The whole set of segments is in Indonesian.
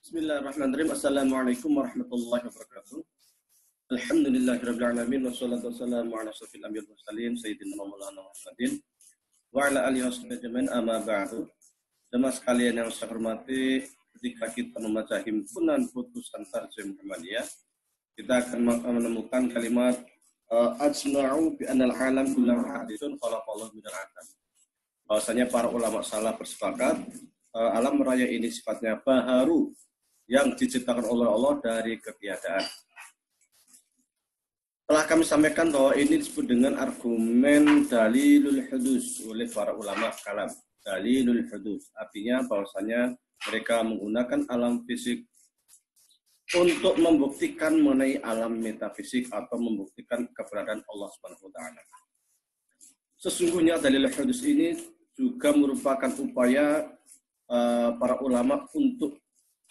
Bismillahirrahmanirrahim. Assalamualaikum warahmatullahi wabarakatuh. Alhamdulillahirabbil alamin wassalatu wassalamu ala asyrofil anbiya'i wal mursalin sayyidina Maulana Muhammadin wa ala alihi washabihi amma ba'du. Jemaah sekalian yang saya hormati, ketika kita membaca himpunan putusan Tarjim Muhammadiyah, kita akan menemukan kalimat ajma'u bi anal alam kullahu haditsun khalaqallahu minal adam. Bahwasanya para ulama salaf bersepakat alam raya ini sifatnya baharu yang diciptakan oleh Allah dari ketiadaan. Telah kami sampaikan bahwa ini disebut dengan argumen dalilul hudus oleh para ulama kalam. Dalilul hudus artinya bahwasanya mereka menggunakan alam fisik untuk membuktikan mengenai alam metafisik atau membuktikan keberadaan Allah Subhanahu wa taala. Sesungguhnya dalilul hudus ini juga merupakan upaya para ulama untuk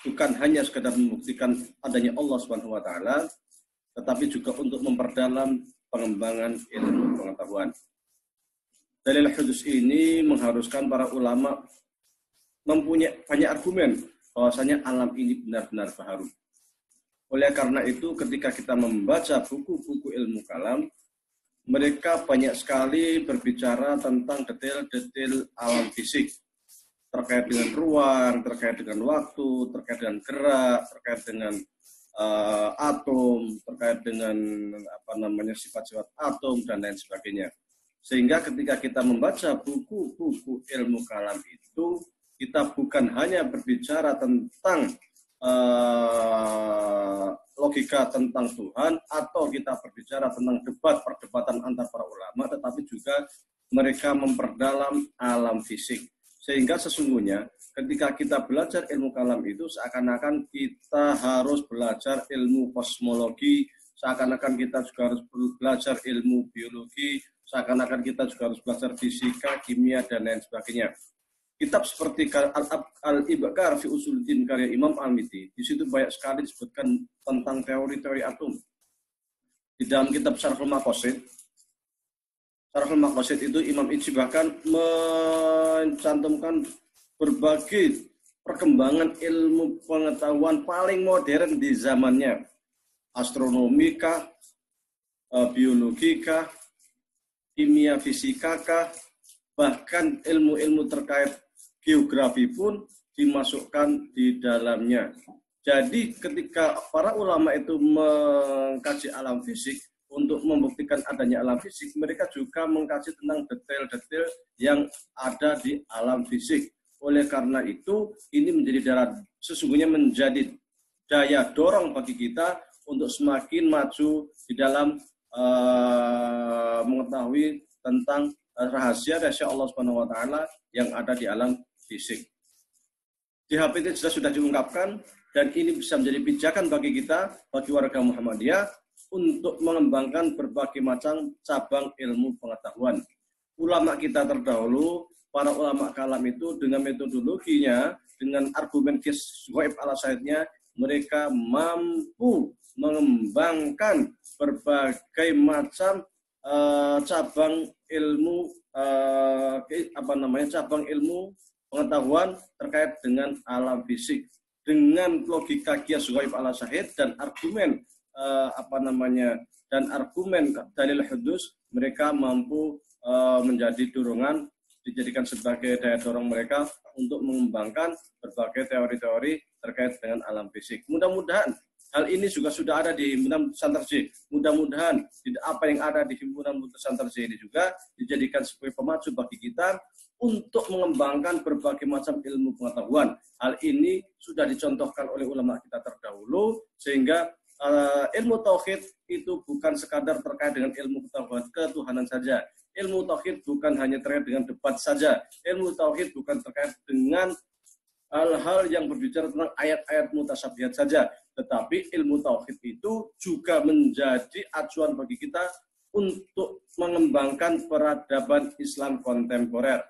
bukan hanya sekedar membuktikan adanya Allah Subhanahu wa taala, tetapi juga untuk memperdalam pengembangan ilmu pengetahuan. Dalil hudus ini mengharuskan para ulama mempunyai banyak argumen bahwasanya alam ini benar-benar baharu. Oleh karena itu, ketika kita membaca buku-buku ilmu kalam, mereka banyak sekali berbicara tentang detail-detail alam fisik, terkait dengan ruang, terkait dengan waktu, terkait dengan gerak, terkait dengan atom, terkait dengan sifat-sifat atom dan lain sebagainya. Sehingga ketika kita membaca buku-buku ilmu kalam itu, kita bukan hanya berbicara tentang logika tentang Tuhan atau kita berbicara tentang perdebatan antar para ulama, tetapi juga mereka memperdalam alam fisik. Sehingga sesungguhnya ketika kita belajar ilmu kalam itu seakan-akan kita harus belajar ilmu kosmologi, seakan-akan kita juga harus belajar ilmu biologi, seakan-akan kita juga harus belajar fisika, kimia, dan lain sebagainya. Kitab seperti Al-Ibqar fi Usuluddin karya Imam Al-Miti, di situ banyak sekali disebutkan tentang teori-teori atom. Di dalam kitab Syarhul Maqasid, itu Imam Ijzi bahkan mencantumkan berbagai perkembangan ilmu pengetahuan paling modern di zamannya. Astronomika, biologika, kimia, fisikakah, bahkan ilmu-ilmu terkait geografi pun dimasukkan di dalamnya. Jadi ketika para ulama itu mengkaji alam fisik, untuk membuktikan adanya alam fisik, mereka juga mengkaji tentang detail-detail yang ada di alam fisik. Oleh karena itu, ini sesungguhnya menjadi daya dorong bagi kita untuk semakin maju di dalam mengetahui tentang rahasia-rahasia Allah Subhanahu wa taala yang ada di alam fisik. Di HPT sudah diungkapkan, dan ini bisa menjadi pijakan bagi kita, bagi warga Muhammadiyah, untuk mengembangkan berbagai macam cabang ilmu pengetahuan. Ulama kita terdahulu, para ulama kalam itu dengan metodologinya, dengan argumen ghaib ala syahidnya, mereka mampu mengembangkan berbagai macam cabang ilmu cabang ilmu pengetahuan terkait dengan alam fisik, dengan logika qiyas ghaib ala syahid dan argumen argumen dalil hudus, mereka mampu menjadi dorongan, dijadikan sebagai daya dorong mereka untuk mengembangkan berbagai teori-teori terkait dengan alam fisik. Mudah-mudahan hal ini juga sudah ada di himpunan putusan Tarjih. Mudah-mudahan apa yang ada di himpunan putusan Tarjih ini juga dijadikan sebagai pemacu bagi kita untuk mengembangkan berbagai macam ilmu pengetahuan. Hal ini sudah dicontohkan oleh ulama kita terdahulu, sehingga ilmu tauhid itu bukan sekadar terkait dengan ilmu ketuhanan saja. Ilmu tauhid bukan hanya terkait dengan debat saja. Ilmu tauhid bukan terkait dengan hal-hal yang berbicara tentang ayat-ayat mutasyabihat saja. Tetapi ilmu tauhid itu juga menjadi acuan bagi kita untuk mengembangkan peradaban Islam kontemporer.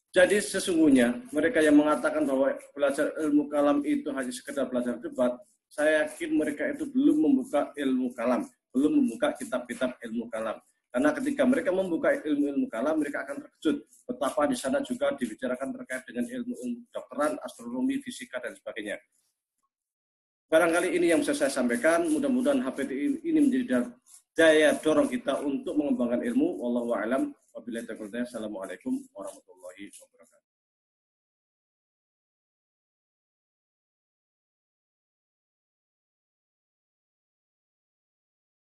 Jadi sesungguhnya mereka yang mengatakan bahwa belajar ilmu kalam itu hanya sekedar belajar debat, saya yakin mereka itu belum membuka ilmu kalam, belum membuka kitab-kitab ilmu kalam. Karena ketika mereka membuka ilmu-ilmu kalam, mereka akan terkejut betapa di sana juga dibicarakan terkait dengan ilmu-ilmu kedokteran, astronomi, fisika, dan sebagainya. barangkali ini yang bisa saya sampaikan. Mudah-mudahan HPTI ini menjadi daya dorong kita untuk mengembangkan ilmu. Wallahu a'lam. Wabillahi taufiq. Assalamualaikum warahmatullahi wabarakatuh.